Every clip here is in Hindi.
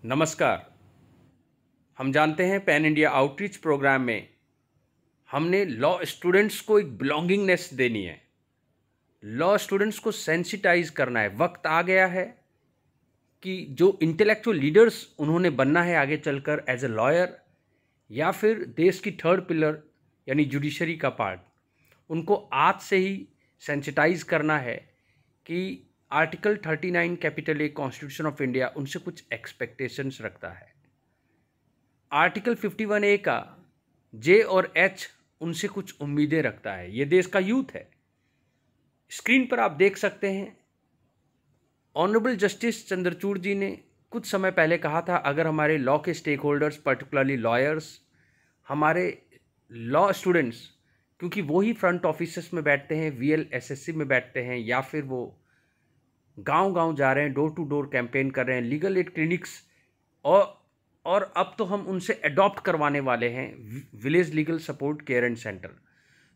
नमस्कार। हम जानते हैं पैन इंडिया आउटरीच प्रोग्राम में हमने लॉ स्टूडेंट्स को एक बिलोंगिंगनेस देनी है, लॉ स्टूडेंट्स को सेंसिटाइज करना है। वक्त आ गया है कि जो इंटेलेक्चुअल लीडर्स उन्होंने बनना है आगे चलकर एज ए लॉयर या फिर देश की थर्ड पिलर यानी जुडिशरी का पार्ट, उनको आज से ही सेंसिटाइज करना है कि article 39 capital a constitution of India उनसे कुछ एक्सपेक्टेशंस रखता है। आर्टिकल 51A का जे और एच उनसे कुछ उम्मीदें रखता है। ये देश का यूथ है। स्क्रीन पर आप देख सकते हैं, ऑनरेबल जस्टिस चंद्रचूड़ जी ने कुछ समय पहले कहा था, अगर हमारे लॉ के स्टेक होल्डर्स पर्टिकुलरली लॉयर्स, हमारे लॉ स्टूडेंट्स, क्योंकि वो ही फ्रंट ऑफिसेस में बैठते हैं, VLSSC में बैठते हैं, या फिर वो गांव-गांव जा रहे हैं, डोर टू डोर कैंपेन कर रहे हैं, लीगल एड क्लिनिक्स, और अब तो हम उनसे अडॉप्ट करवाने वाले हैं village legal support care and centre.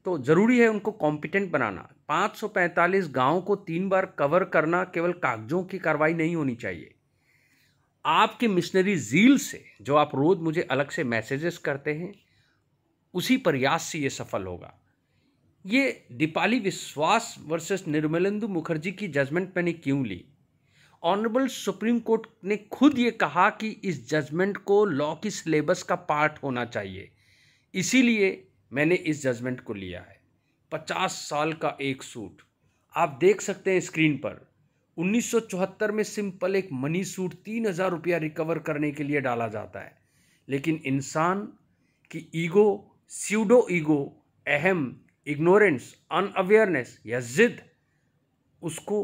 तो ज़रूरी है उनको कॉम्पिटेंट बनाना। 545 गाँव को 3 बार कवर करना केवल कागजों की कार्रवाई नहीं होनी चाहिए। आपके मिशनरी ज़ील से, जो आप रोज़ मुझे अलग से मैसेजेस करते हैं, उसी प्रयास से ये सफल होगा। ये दीपाली विश्वास वर्सेस निर्मलेंदु मुखर्जी की जजमेंट मैंने क्यों ली? ऑनरेबल सुप्रीम कोर्ट ने खुद ये कहा कि इस जजमेंट को लॉ की सिलेबस का पार्ट होना चाहिए, इसीलिए मैंने इस जजमेंट को लिया है। 50 साल का एक सूट आप देख सकते हैं स्क्रीन पर। 1974 में सिंपल एक मनी सूट 3000 रुपया रिकवर करने के लिए डाला जाता है, लेकिन इंसान की ईगो, स्यूडो ईगो, अहम, इग्नोरेंस, अनअवेयरनेस या जिद उसको,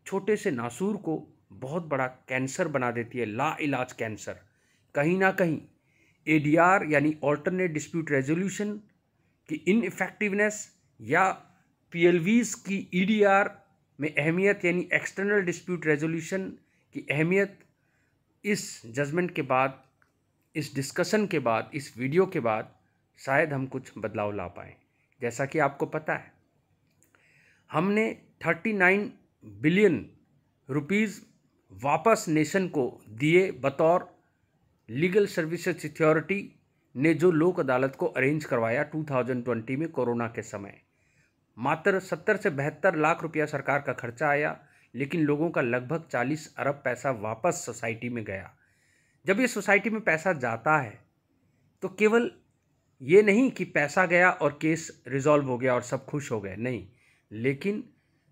छोटे से नासूर को बहुत बड़ा कैंसर बना देती है, लाइलाज कैंसर। कहीं ना कहीं ADR यानी ऑल्टरनेट डिस्प्यूट रेजोल्यूशन की इनइफेक्टिवनेस या PLVs की EDR में अहमियत यानी एक्सटर्नल डिस्प्यूट रेजोल्यूशन की अहमियत इस जजमेंट के बाद, इस डिस्कशन के बाद, इस वीडियो के बाद शायद हम कुछ बदलाव ला पाएँ। जैसा कि आपको पता है, हमने 39 बिलियन रुपीस वापस नेशन को दिए बतौर लीगल सर्विसेज सिक्योरिटी ने जो लोक अदालत को अरेंज करवाया 2020 में कोरोना के समय। मात्र 70 से 72 लाख रुपया सरकार का खर्चा आया, लेकिन लोगों का लगभग 40 अरब पैसा वापस सोसाइटी में गया। जब ये सोसाइटी में पैसा जाता है तो केवल ये नहीं कि पैसा गया और केस रिजॉल्व हो गया और सब खुश हो गए, नहीं, लेकिन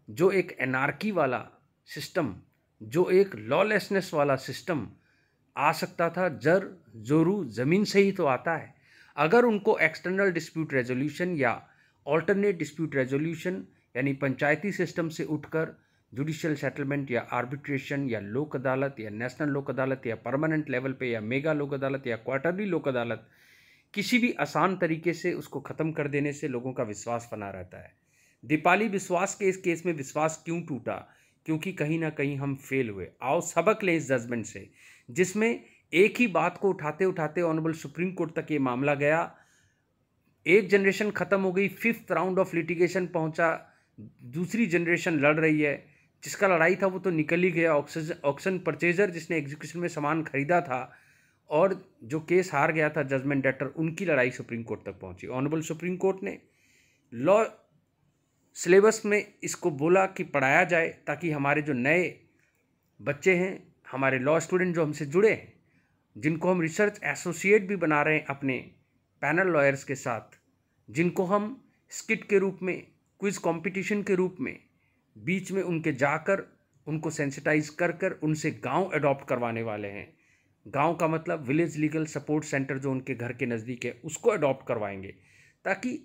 जो एक एनार्की वाला सिस्टम, जो एक लॉलेसनेस वाला सिस्टम आ सकता था, जोरू ज़मीन से ही तो आता है। अगर उनको एक्सटर्नल डिस्प्यूट रेजोल्यूशन या ऑल्टरनेट डिस्प्यूट रेजोल्यूशन यानी पंचायती सिस्टम से उठकर जुडिशियल सेटलमेंट या आर्बिट्रेशन या लोक अदालत या नेशनल लोक अदालत या परमानेंट लेवल पे या मेगा लोक अदालत या क्वार्टरली लोक अदालत, किसी भी आसान तरीके से उसको ख़त्म कर देने से लोगों का विश्वास बना रहता है। दीपाली विश्वास के इस केस में विश्वास क्यों टूटा? क्योंकि कहीं ना कहीं हम फेल हुए। आओ सबक लें इस जजमेंट से, जिसमें एक ही बात को उठाते उठाते ऑनरेबल सुप्रीम कोर्ट तक ये मामला गया। एक जनरेशन ख़त्म हो गई, 5th राउंड ऑफ लिटिगेशन पहुंचा, दूसरी जनरेशन लड़ रही है। जिसका लड़ाई था वो तो निकल ही गया, ऑक्शन परचेजर जिसने एग्जीक्यूशन में सामान खरीदा था और जो केस हार गया था जजमेंट डेटर, उनकी लड़ाई सुप्रीम कोर्ट तक पहुंची। ऑनरेबल सुप्रीम कोर्ट ने लॉ सिलेबस में इसको बोला कि पढ़ाया जाए, ताकि हमारे जो नए बच्चे हैं, हमारे लॉ स्टूडेंट जो हमसे जुड़े हैं, जिनको हम रिसर्च एसोसिएट भी बना रहे हैं अपने पैनल लॉयर्स के साथ, जिनको हम स्किट के रूप में, क्विज कंपटीशन के रूप में बीच में उनके जाकर उनको सेंसिटाइज कर कर उनसे गांव अडॉप्ट करवाने वाले हैं। गांव का मतलब विलेज लीगल सपोर्ट सेंटर जो उनके घर के नज़दीक है, उसको अडॉप्ट करवाएंगे, ताकि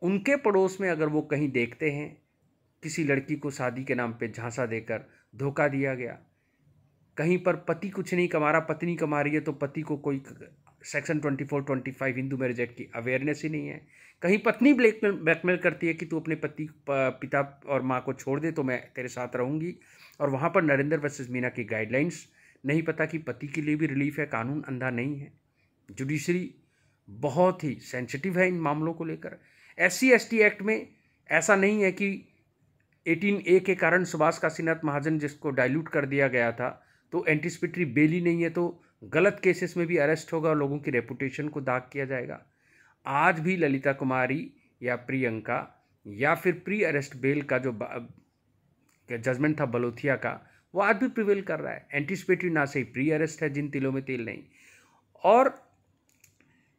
उनके पड़ोस में अगर वो कहीं देखते हैं किसी लड़की को शादी के नाम पे झांसा देकर धोखा दिया गया, कहीं पर पति कुछ नहीं कमा रहा, पत्नी कमा रही है, तो पति को कोई सेक्शन 24-25 हिंदू मैरिज एक्ट की अवेयरनेस ही नहीं है, कहीं पत्नी ब्लैकमेल करती है कि तू अपने पिता और माँ को छोड़ दे तो मैं तेरे साथ रहूँगी, और वहाँ पर नरेंद्र वर्सेस मीना की गाइडलाइंस नहीं पता कि पति के लिए भी रिलीफ है, कानून अंधा नहीं है। जुडिशरी बहुत ही सेंसिटिव है इन मामलों को लेकर। SC/ST एक्ट में ऐसा नहीं है कि 18A के कारण सुभाष काशीनाथ महाजन जिसको डाइल्यूट कर दिया गया था, तो एंटिसिपेटरी बेल ही नहीं है तो गलत केसेस में भी अरेस्ट होगा और लोगों की रेपुटेशन को दाग किया जाएगा। आज भी ललिता कुमारी या प्रियंका या फिर प्री अरेस्ट बेल का जो जजमेंट था बलोथिया का, वो आज भी प्रिवेल कर रहा है। एंटीसिपेटरी ना से प्री अरेस्ट है, जिन तिलों में तेल नहीं। और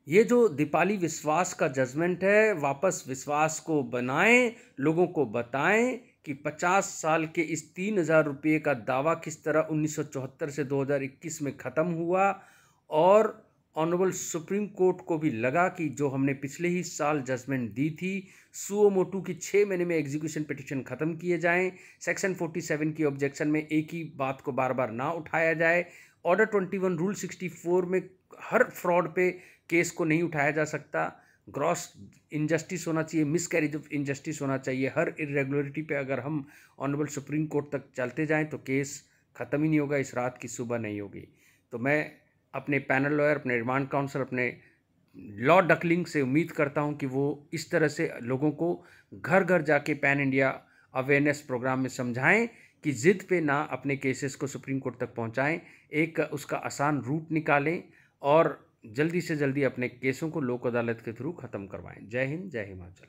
ये जो दीपाली विश्वास का जजमेंट है, वापस विश्वास को बनाएं, लोगों को बताएं कि 50 साल के इस 3,000 रुपये का दावा किस तरह 1974 से 2021 में ख़त्म हुआ। और ऑनरेबल सुप्रीम कोर्ट को भी लगा कि जो हमने पिछले ही साल जजमेंट दी थी, सुओ मोटू की 6 महीने में एग्जीक्यूशन पिटिशन ख़त्म किए जाएं, सेक्शन 47 की ऑब्जेक्शन में एक ही बात को बार बार ना उठाया जाए, ऑर्डर 21 रूल 64 में हर फ्रॉड पे केस को नहीं उठाया जा सकता, ग्रॉस इनजस्टिस होना चाहिए, मिसकैरेज ऑफ इनजस्टिस होना चाहिए। हर इरेगुलरिटी पे अगर हम ऑनरेबल सुप्रीम कोर्ट तक चलते जाएं तो केस ख़त्म ही नहीं होगा, इस रात की सुबह नहीं होगी। तो मैं अपने पैनल लॉयर, अपने रिमांड काउंसलर, अपने लॉ डकलिंग से उम्मीद करता हूं कि वो इस तरह से लोगों को घर घर जाके पैन इंडिया अवेयरनेस प्रोग्राम में समझाएं कि ज़िद पे ना अपने केसेस को सुप्रीम कोर्ट तक पहुंचाएं, एक उसका आसान रूट निकालें और जल्दी से जल्दी अपने केसों को लोक अदालत के थ्रू ख़त्म करवाएं। जय हिंद, जय हिमाचल।